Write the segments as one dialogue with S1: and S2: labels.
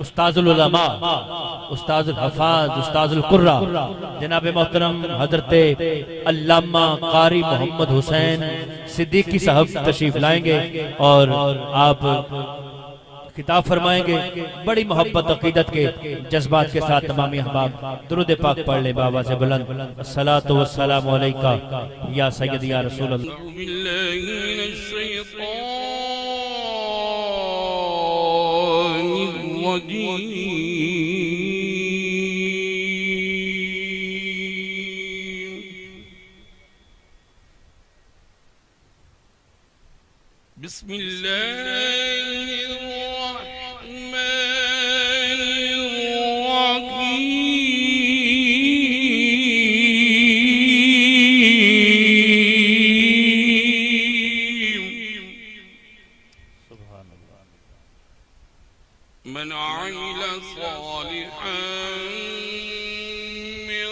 S1: استاذ العلماء، استاذ الحفاظ، استاذ القرہ جناب محترم حضرت علامہ قاری محمد حسین صدیقی صاحب تشریف لائیں گے اور آپ خطاب فرمائیں گے۔ بڑی محبت عقیدت کے جذبات کے ساتھ تمامی احباب درود پاک پڑھ لیں بابا سے بلند۔ الصلاۃ والسلام علیکہ یا سیدی یا رسول اللہ۔
S2: بسم اللہ الرحمن الرحیم من عمل صالحا من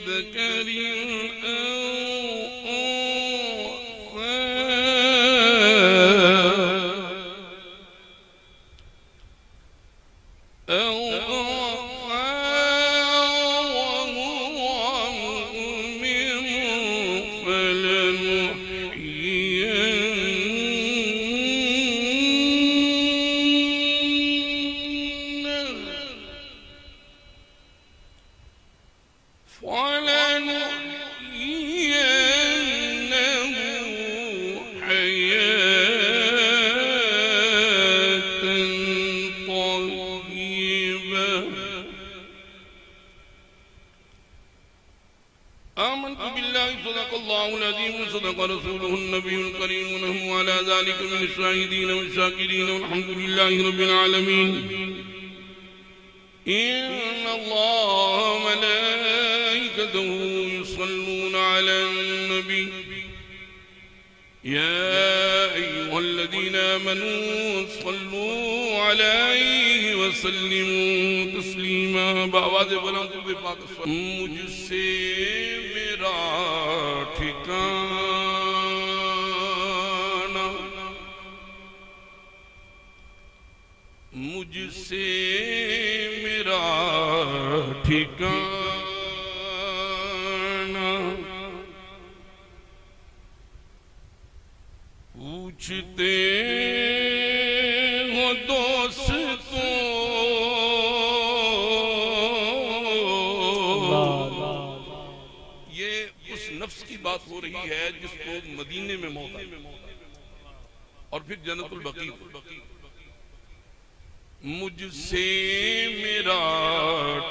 S2: ذکر آمنت بالله صدق الله العظيم وصدق رسوله النبي الكريم ونحن على ذلك من الشاهدين والشاكرين والحمد لله رب العالمين إن الله وملائكته يصلون على النبي يا أيها الذين آمنوا صلوا عليه وسلموا تسليما بآواز بلند پاک مجھ سے میرا ٹھکانہ مجھ سے میرا ٹھکانہ پوچھتے ہو دوستوں یہ اس نفس کی بات ہو رہی ہے جس کو مدینے میں موت آئی اور پھر جنت البقیع مجھ سے میرا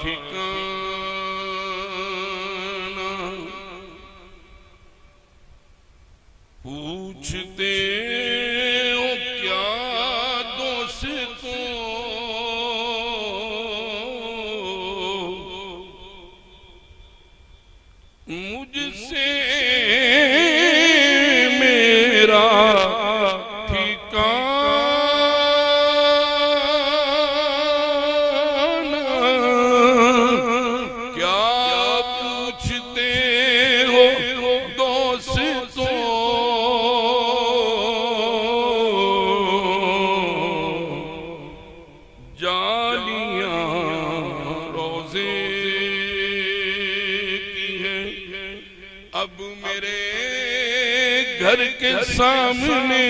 S2: ٹھکانہ پوچھتے ہو کیا دوستوں مجھ سے میرا ٹھکانہ کیا پوچھتے ہو دوستوں جالیاں روزے کی ہیں اب میرے گھر کے سامنے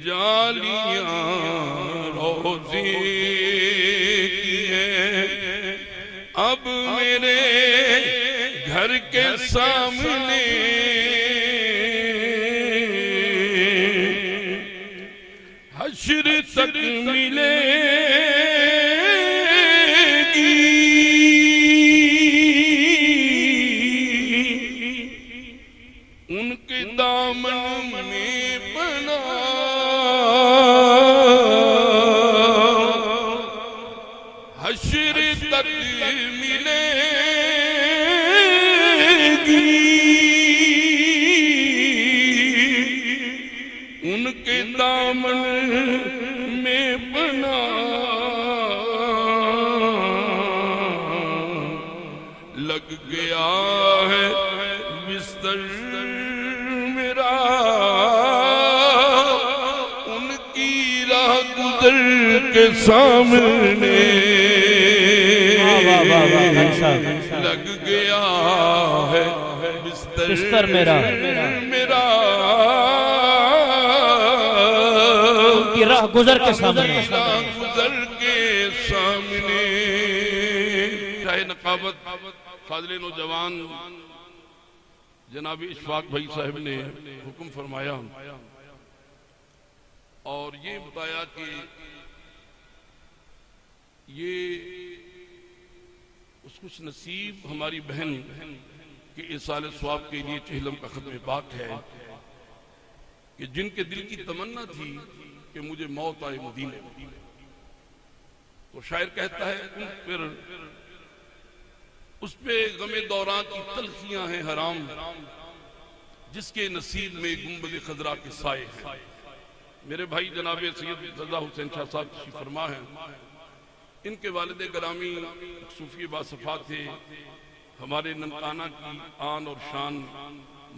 S2: جالیاں روزے کی ہیں اب میرے گھر کے سامنے حشر تک ملے گی ان کے دامن میں پناہ حشر تک ملے گی ان کے دامن میں پناہ لگ گیا ہے بستر میرا گزر کے سامنے لگ گیا ہے بستر میرا
S1: کی راہ گزر کے سامنے
S2: شاہ نقابت فاضل نوجوان جناب اشفاق بھائی صاحب نے حکم فرمایا اور یہ بتایا کہ یہ اس خوش نصیب ہماری بہن کہ ایصال ثواب کے لیے چہلم کا ختم پاک ہے کہ جن کے دل کی تمنا تھی کہ مجھے موت آئے مدینے میں، تو شاعر کہتا ہے اس پہ غم دوران کی تلخیاں ہیں حرام، جس کے نصیب میں گنبد خضرا کے سائے ہیں۔ میرے بھائی جناب سید رضا حسین شاہ صاحب تشریف فرما ہیں، ان کے والد گرامی صوفی باصفا تھے، ہمارے ننکانہ کی آن اور شان،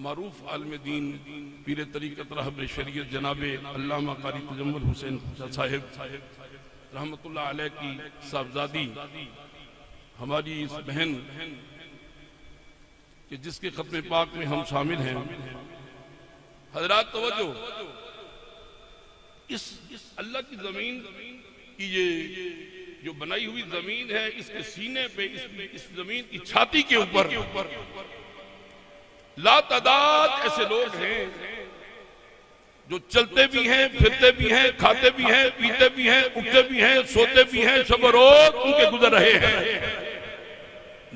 S2: معروف عالم دین پیر طریقت رہبر شریعت جناب علامہ قاری تجمل حسین شاہ صاحب رحمت اللہ علیہ کی صاحبزادی ہماری اس بہن کہ جس کے ختم پاک میں ہم شامل ہیں۔ حضرات توجہ، اس اللہ کی زمین کی یہ جو بنائی ہوئی زمین ہے، اس کے سینے پہ اس زمین کی چھاتی کے اوپر لا تعداد ایسے لوگ ہیں جو چلتے بھی ہیں، پھرتے بھی ہیں، کھاتے بھی ہیں، پیتے بھی ہیں، اٹھتے بھی ہیں، سوتے بھی ہیں، شب و روز ان کے گزر رہے ہیں۔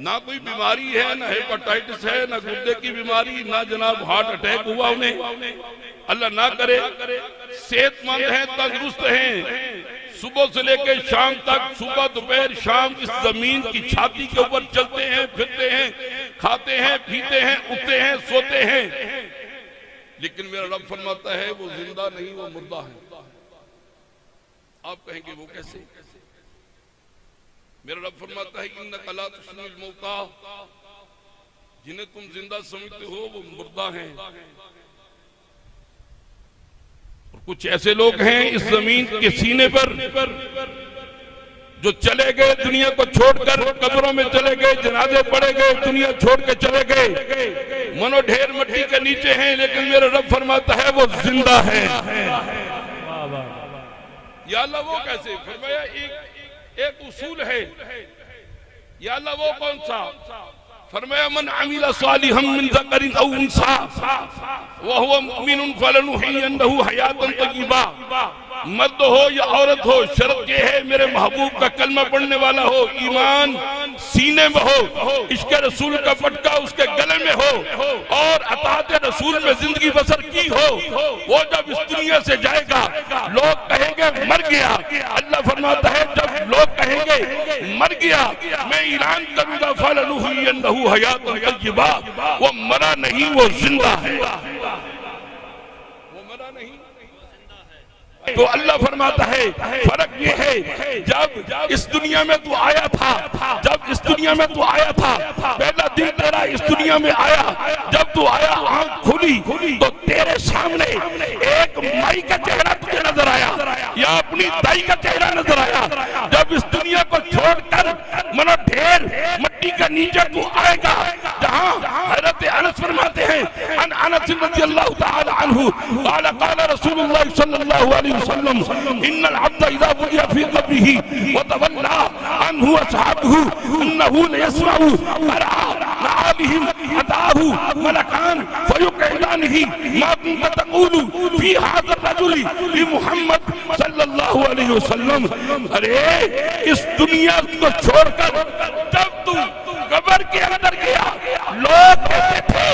S2: نہ کوئی بیماری ہے، نہ ہیپاٹائٹس ہے، نہ گردے کی بیماری، نہ جناب ہارٹ اٹیک ہوا انہیں، اللہ نہ کرے، صحت مند ہیں، تندرست ہیں، صبح سے لے کے شام تک، صبح دوپہر شام اس زمین کی چھاتی کے اوپر چلتے ہیں، پھرتے ہیں، کھاتے ہیں، پیتے ہیں، اٹھتے ہیں، سوتے ہیں، لیکن میرا رب فرماتا ہے وہ زندہ نہیں، وہ مردہ ہے۔ آپ کہیں گے وہ کیسے؟ میرا رب فرماتا ہے اِنَّكَ لَا تُسْمِعُ الْمَوْتَى، جنہیں تم زندہ سمجھتے ہو وہ مردہ ہیں۔ اور کچھ ایسے لوگ ہیں اس زمین کے سینے پر جو چلے گئے دنیا کو چھوڑ کر، قبروں میں چلے گئے، جنازے پڑے گئے، دنیا چھوڑ کے چلے گئے، منو ڈھیر مٹی کے نیچے ہیں، لیکن میرا رب فرماتا ہے وہ زندہ ہے۔ یا اللہ وہ کیسے؟ فرمایا ایک اصول ہے۔ یا اللہ وہ کون سا؟ فرمایا من عمل صالحا من ذکر او انثى وهو مؤمن فلنحيينه حیاۃ طیبہ، مرد ہو یا عورت ہو، شرط یہ ہے میرے محبوب کا کلمہ پڑھنے والا ہو، ایمان سینے میں ہو، عشق رسول کا پٹکا اس کے گلے میں ہو، اور اطاعت رسول میں زندگی بسر کی ہو، وہ جب اس دنیا سے جائے گا لوگ کہیں گے مر گیا۔ اللہ فرماتا ہے جب لوگ کہیں گے مر گیا، میں اعلان کروں گا فَلَنُحْيِيَنَّهُ حَيَاةً طَيِّبَةً، وہ مرا نہیں، وہ زندہ ہے، وہ مرا نہیں۔ تو اللہ فرماتا ہے فرق یہ ہے جب اس دنیا میں تو آیا تھا، جب اس دنیا میں تو آیا تھا، پہلا دن تیرا اس دنیا میں آیا، جب تو آیا آنکھ کھلی تو تیرے سامنے ایک مائی کا چہرہ تجھے نظر آیا یا اپنی دائی کا چہرہ نظر آیا۔ جب اس دنیا کو چھوڑ کر منو ڈھیر مٹی کا نیچے تو آئے گا، جہاں حضرت انس فرماتے ہیں انس رضی اللہ تعالی عنہ قال قال رسول اللہ صلی اللہ علیہ وسلم ان العبد اذا وضع في قبره وتولى عنه اصحابه انه ليسمع قرع نعالهم اتاه ملكان فيقعدانه ما كنت تقول في هذا الرجل لمحمد صلی اللہ علیہ وسلم۔ ارے اس دنیا کو چھوڑ کر جب تو قبر کے اندر گیا لوگ کہتے تھے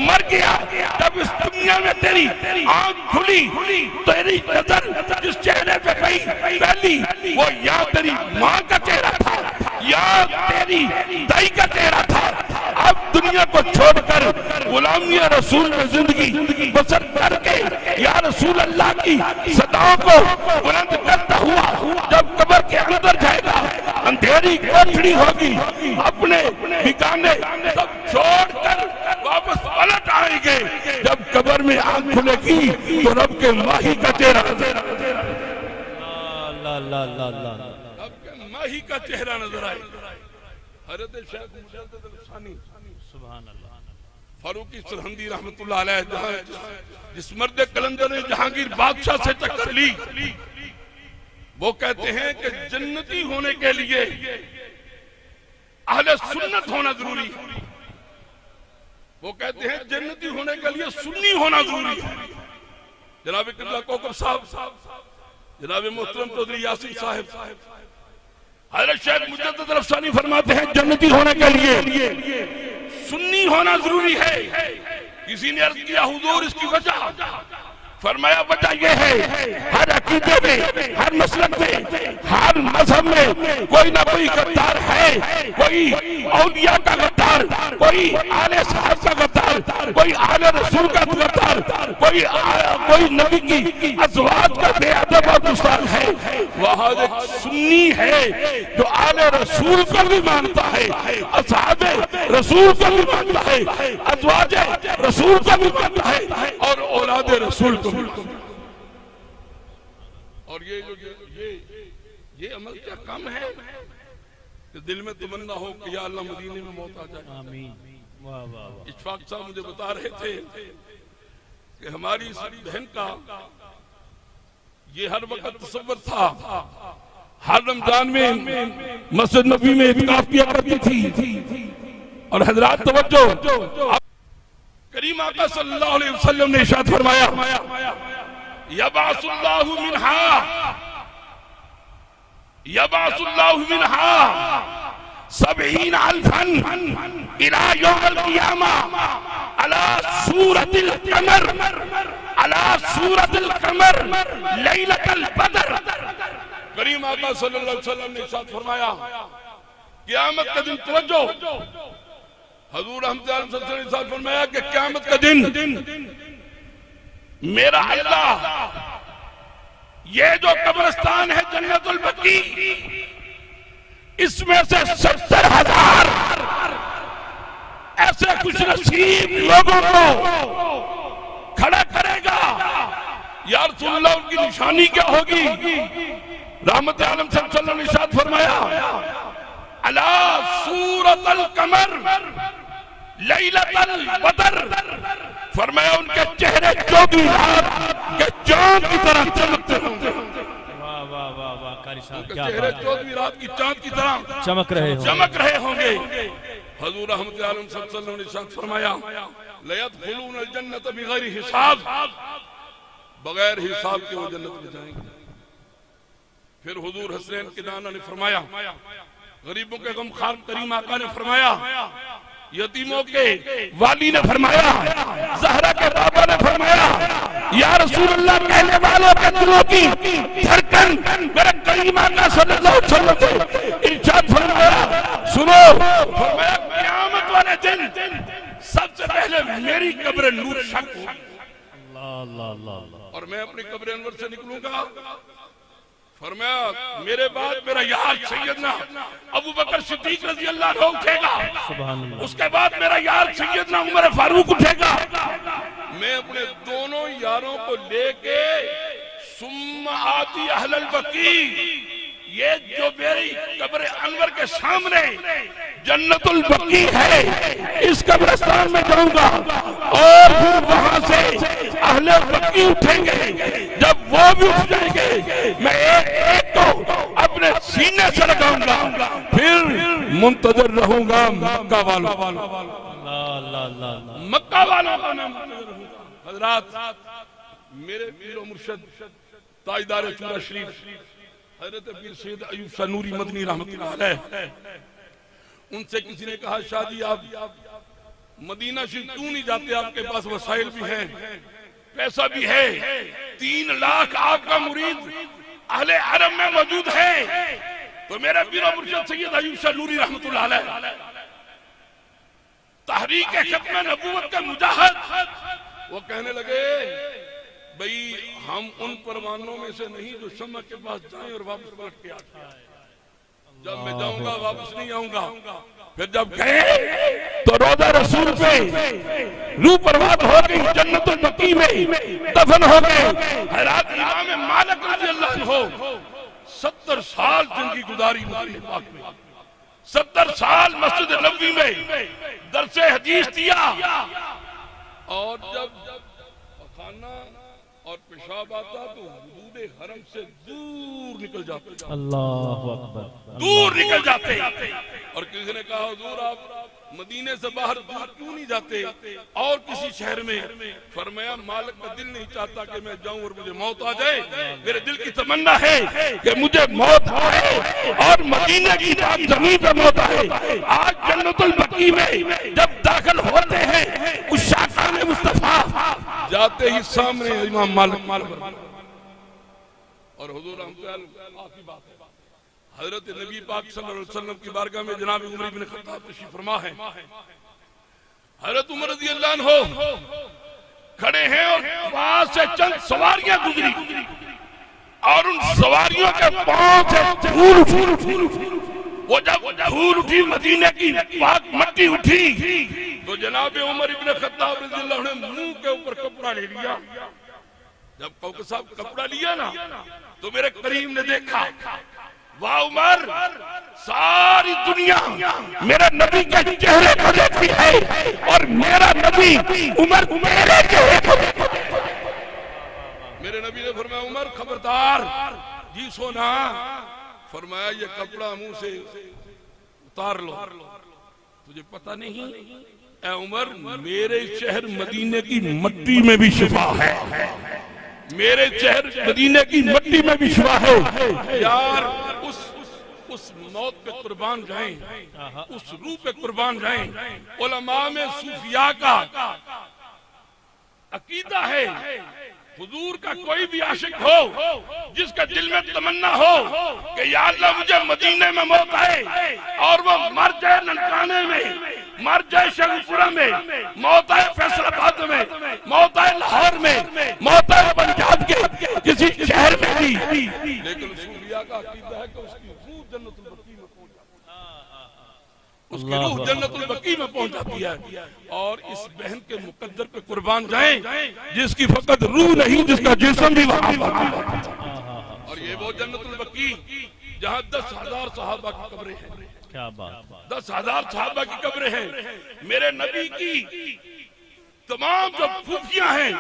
S2: مر گیا، جب اس دنیا میں تیری آنکھ کھلی تیری نظر جس چہرے پہ گئی پہلی وہ یا تیری ماں کا چہرہ تھا یا تیری دائی کا چہرہ تھا۔ اب دنیا کو چھوڑ کر غلامی رسول میں زندگی بسر کر کے یا رسول اللہ کی صداؤں کو بلند کرتا ہوا جب قبر کے اندر جائے گا، اندھیری کوٹھڑی ہوگی، اپنے ٹھکانے سب چھوڑ کر واپس پلٹ آئیں گے۔ جب قبر میں آنکھ کھلے گی تو رب کے ماہی کا چہرہ
S1: اللہ اللہ اللہ
S2: اب کہ ماہی کا چہرہ نظر آئے. حضرت شیخ مجدد الثانی
S1: سبحان اللہ
S2: فاروقی سرہندی رحمت اللہ علیہ جس مرد کلندر نے جہانگیر بادشاہ سے ٹکر لی، وہ کہتے ہیں کہ جنتی ہونے کے لیے اہل سنت ہونا ضروری ہے. وہ کہتے ہیں جنتی ہونے کے لیے سنی ہونا ضروری ہے. جناب قبلہ کوکب صاحب، جناب محترم چودھری یاسین صاحب، حضرت شیخ مجدد الافسانی فرماتے ہیں جنتی ہونے کے لیے سنی ہونا ضروری ہے. کسی نے عرض کیا حضور اس کی وجہ؟ فرمایا وجہ یہ ہے ہر عقیدے میں، ہر مسلک میں، ہر مذہب میں کوئی نہ کوئی غدار ہے. کوئی اولیاء کا غدار، کوئی آل صحابہ کا غدار، کوئی آل رسول کا غدار، کوئی نبی کی ازواج کا بے ادب اور گستاخ ہے. وہاں ایک سنی ہے جو آل رسول کو بھی مانتا ہے، اصحاب رسول کو بھی مانتا ہے، ازواج رسول کو بھی مانتا ہے، اور اولاد رسول کو. اور یہ عمل کیا کم ہے کہ دل میں تمنا ہو کہ یا اللہ مدینے میں موت آ جائے.
S1: آمین. واہ واہ واہ.
S2: اشفاق صاحب مجھے بتا رہے تھے کہ ہماری اس بہن کا یہ ہر وقت تصور تھا، ہر رمضان میں مسجد نبوی میں اعتکاف کیا کرتی تھی. اور حضرات توجہ، کریم آقا صلی اللہ علیہ وسلم نے ارشاد فرمایا یبعث اللہ منہا 70 الفا الى یوم القیامہ علی صورت القمر لیلۃ البدر. کریم آقا صلی اللہ علیہ وسلم نے ارشاد فرمایا قیامت کا دن، توجہ، حضور رحمت اللہ صلی اللہ علیہ وسلم نے فرمایا کہ قیامت کا دن میرا اللہ یہ جو قبرستان ہے جنت البقیع، اس میں سے 70,000 ایسے خوش نصیب لوگوں کو کھڑا کرے گا. یا رسول اللہ ان کی نشانی کیا ہوگی؟ رحمت عالم صلی اللہ علیہ وسلم نے ارشاد فرمایا علی صورت القمر لیلۃ البدر. فرمایا ان کے چہرے 14 رات کے چاند کی طرح چمکتے ہوں گے.
S1: واہ واہ واہ واہ قاری صاحب کیا
S2: چہرے
S1: بات ہے.
S2: 14 رات کی چاند کی طرح
S1: چمک رہے
S2: ہوں گے. حضور رحمت عالم صلی اللہ علیہ وسلم نے ارشاد فرمایا لیدخلون الجنت بغیر حساب، بغیر حساب کے وہ جنت میں جائیں گے. پھر حضور حسنین کے نانا نے فرمایا، غریبوں کے غمخوار کریم آقا نے فرمایا، یتیموں کے والی نے فرمایا، زہرا کے بابا نے فرمایا، یا رسول اللہ کہنے والوں کے دلوں کی دھڑکن میرے کریم آقا صلی اللہ علیہ وسلم سے ارشاد فرمایا سنو، فرمایا قیامت والے دن سب سے پہلے میری قبر نور شک ہو. اور میں اپنی قبر انور سے نکلوں گا. فرمایا میرے بعد میرا یار سیدنا ابو بکر صدیق رضی اللہ عنہ اٹھے گا، اس کے بعد میرا یار سیدنا عمر فاروق اٹھے گا. میں اپنے دونوں یاروں کو لے کے ثم آتی اہل البقیع، یہ جو میری قبر انور کے سامنے جنت البقیع ہے اس قبرستان میں جاؤں گا، اور پھر وہاں سے اہل بقیع اٹھیں گے. جب وہ بھی اٹھ جائیں گے میں ایک کو اپنے سینے سے لگاؤں گا، پھر منتظر رہوں گا مکہ والوں. مکہ والوں کا میں منتظر رہوں گا. حضرات میرے پیر و مرشد تاجدار چورا شریف حضرت پیر سید ایوب شاہ نوری مدنی رحمت اللہ علیہ، ان سے کسی نے کہا شاہ جی آپ مدینہ شریف کیوں نہیں جاتے؟ آپ کے پاس وسائل بھی ہیں، پیسہ بھی ہے، 3 لاکھ آپ کا مرید اہل حرم میں موجود ہے. تو میرا پیر و مرشد سید ایوب شاہ نوری رحمت اللہ علیہ تحریک ختم نبوت کے مجاہد، وہ کہنے لگے بھئی ہم ان پروانوں میں سے نہیں جو شمع کے پاس جائیں اور واپس پلٹ کے آتے ہیں. جب میں جاؤں گا واپس نہیں آؤں گا. پھر جب گئے تو روضہ رسول پہ روح پرواز ہو گئی، جنت البقیع میں دفن ہو گئے. حضرت امام مالک رضی اللہ عنہ 70 سال زندگی گزاری مدینہ پاک میں، 70 سال مسجد نبوی میں درس حدیث دیا، اور جب پخانہ اور پیشاب آتا تو حدود حرم سے دور نکل جاتے،
S1: اللہ اکبر،
S2: دور نکل جاتے۔ اور کسی نے کہا حضور آپ مدینے سے باہر دور کیوں نہیں جاتے اور کسی شہر میں؟ فرمایا مالک کا دل نہیں چاہتا کہ میں جاؤں اور مجھے موت آ جائے، میرے دل کی تمنا ہے کہ مجھے موت آئے اور مدینے کی پاک زمین پہ موت آئے۔ آج جنت البقیع میں جب داخل ہوتے ہیں اس شاکان مصطفیٰ، جاتے ہی سامنے امام مالک اور حضور آخری بات ہے، حضرت نبی پاک صلی اللہ علیہ وسلم کی بارگاہ میں جناب عمر بن خطاب تشریف فرما ہے، حضرت عمر رضی اللہ عنہ کھڑے ہیں اور پاس سے چند سواریاں گزری اور ان سواریوں کے پاؤں سے دھول اٹھی، وہ جب دھول اٹھی مدینہ کی پاک مٹی اٹھی تو جناب عمر بن خطاب رضی اللہ عنہ نے منہ کے اوپر کپڑا لے لیا۔ جب کوکب صاحب کپڑا لیا نا تو میرے کریم نے دیکھا، واہ عمر، ساری دنیا میرے نبی کے چہرے کو دیکھتی ہے اور میرا نبی عمر میرے چہرے کو دیکھتا ہے۔ میرے نبی نے فرمایا عمر خبردار، جی سونا، فرمایا یہ کپڑا منہ سے اتار لو، تجھے پتہ نہیں اے عمر میرے شہر مدینے کی مٹی میں بھی شفا ہے، میرے شہر مدینے کی مٹی میں بھی شفا ہے۔ یار اس موت پہ قربان جائیں، اس روح پہ قربان جائیں۔ علماء میں صوفیاء کا عقیدہ ہے حضور کا کوئی بھی عاشق ہو جس کا دل میں تمنا ہو کہ یا اللہ مجھے مدینے میں موت آئے اور وہ مر جائے ننکانے میں، مر جائے شیخوپورہ میں، موت آئے فیصل آباد میں، موت آئے لاہور میں، موت آئے پنجاب کے کسی شہر میں بھی، لیکن صوفیاء کا عقیدہ ہے کہ اس کی روح جنت البقیع میں پہنچ جاتی ہے، اس کی روح جنت البقیع میں پہنچ جاتی ہے۔ اور اس بہن کے مقدر پہ قربان جائیں جس کی فقط روح نہیں جس کا جسم بھی وہاں ہے۔ اور یہ وہ جنت البقیع جہاں 10,000 صحابہ کی قبریں ہیں،
S1: کیا بات،
S2: 10,000 صحابہ کی قبریں ہیں، میرے نبی کی تمام جو پھوپھیاں ہیں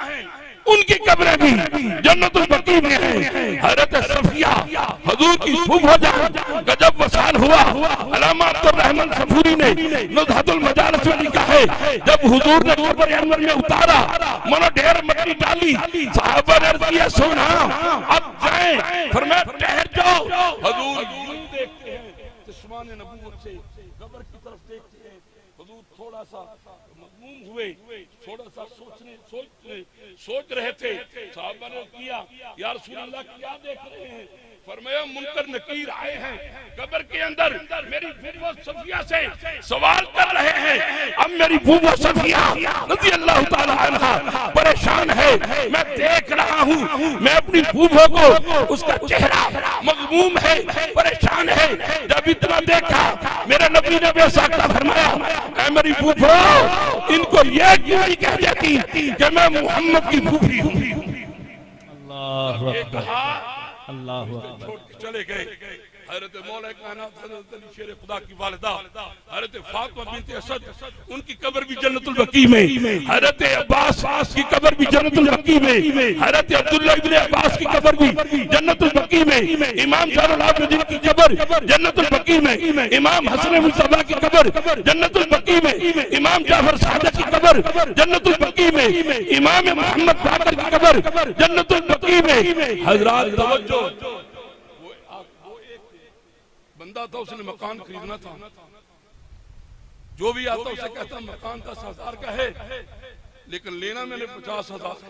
S2: ان کی قبریں بھی جنت البقیع میں ہیں۔ حضرت صفیہ حضور کی پھوپھا جان کا جب وصال ہوا، علامہ عبد الرحمن صفوری نے نزہۃ المجالس میں لکھا ہے جب حضور نے قبر انور میں اتارا، منو ڈھیر مٹی ڈالی، صحابہ نے عرض کیا سونا اب جائیں، فرمایا ٹھہر جاؤ۔ حضور یوں دیکھتے ہیں چشمان نبوت سے قبر کی طرف دیکھتے ہیں، حضور تھوڑا سا مغموم ہوئے، تھوڑا سا سوچ رہے تھے۔ صحابہ نے کیا یا رسول اللہ کیا دیکھ رہے ہیں؟ فرمایا منکر نکیر آئے ہیں قبر کے اندر، میری پھوپھا صفیہ سے سوال کر رہے ہیں۔ اب میری پھوپھا صفیہ رضی اللہ تعالی عنہ پریشان ہے، میں دیکھ رہا ہوں، میں اپنی پھوپھا کو اس کا چہرہ مغموم ہے، پریشان ہے۔ جب اتنا دیکھا میرے نبی نے بے ساختہ فرمایا اے میری پھوپھا ان کو یہ کیوں نہیں کہہ دیتی کہ میں محمد کی پھوپھی ہوں؟
S1: اللہ اکبر، اللہ اکبر،
S2: چھوڑ کے چلے گئے۔ حضرت مولا کائنات حضرت علی شیر خدا کی والدہ حضرت فاطمہ بنت اسد ان کی قبر بھی جنت البقیع میں، حضرت عباس کی قبر بھی جنت البقیع میں، حضرت عبداللہ ابن عباس کی قبر بھی جنت البقیع میں، امام زین العابدین کی قبر جنت البقیع میں، امام حسن مصطفیٰ کی قبر جنت البقیع میں، امام جعفر صادق کی قبر جنت البقیع میں، امام محمد باقر کی قبر جنت البقیع میں۔ حضرات توجہ، بندہ تھا اس نے مکان خریدنا تھا، جو بھی آتا اسے کہتا مکان 10,000 کا ہے لیکن لینا میں نے 50,000۔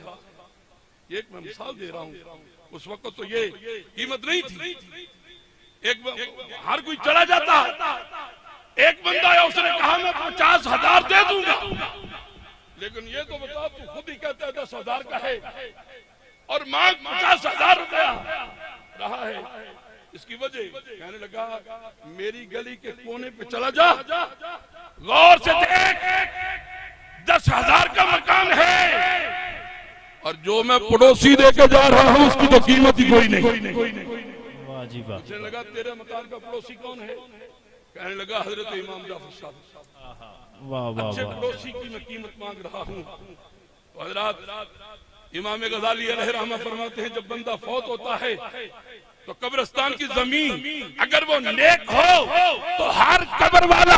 S2: ایک میں مثال دے رہا ہوں، اس وقت تو یہ قیمت نہیں تھی، ہر کوئی چلا جاتا، ایک بندہ آیا اس نے کہا میں 50,000 دے دوں گا، لیکن یہ تو بتا تو خود ہی کہتا ہے 10,000 کا ہے اور مانگ 50,000 روپیہ رہا ہے۔ اس کی وجہ کہنے لگا میری گلی کے کونے پہ چلا جا، غور سے دیکھ 10,000 کا مکان ہے اور جو میں پڑوسی دے کے جا رہا ہوں اس کی تو قیمت ہی کوئی نہیں۔
S1: عجیب بات.
S2: پوچھنے لگا تیرے مکان کا پڑوسی کون ہے؟ کہنے لگا حضرت امام جعفر صاحب.
S1: واہ واہ
S2: اچھے
S1: واہ.
S2: پڑوسی کی میں قیمت مانگ رہا ہوں. تو حضرات امام غزالی علیہ رحمہ فرماتے ہیں جب بندہ فوت ہوتا ہے تو قبرستان کی زمین اگر وہ نیک ہو تو ہر قبر والا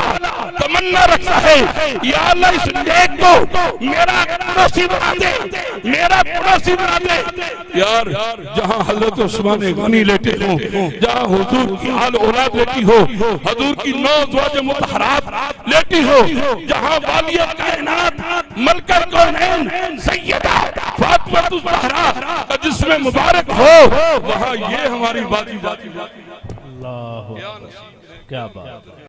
S2: تمنا رکھتا ہے یا اللہ اس نیک کو میرا پڑوسی بنا دے، میرا پڑوسی بنا دے. یار جہاں حضرت عثمان غنی لیٹے ہوں، جہاں حضور کی آل اولاد لیٹی ہو، حضور کی 9 ازواج مطہرات لیٹی ہو، جہاں والیہ کائنات ملکہ کونین سیدہ فاطمہ الزہرا کا جسم مبارک ہو، وہاں یہ ہماری باقی
S1: اللہ کیا بات.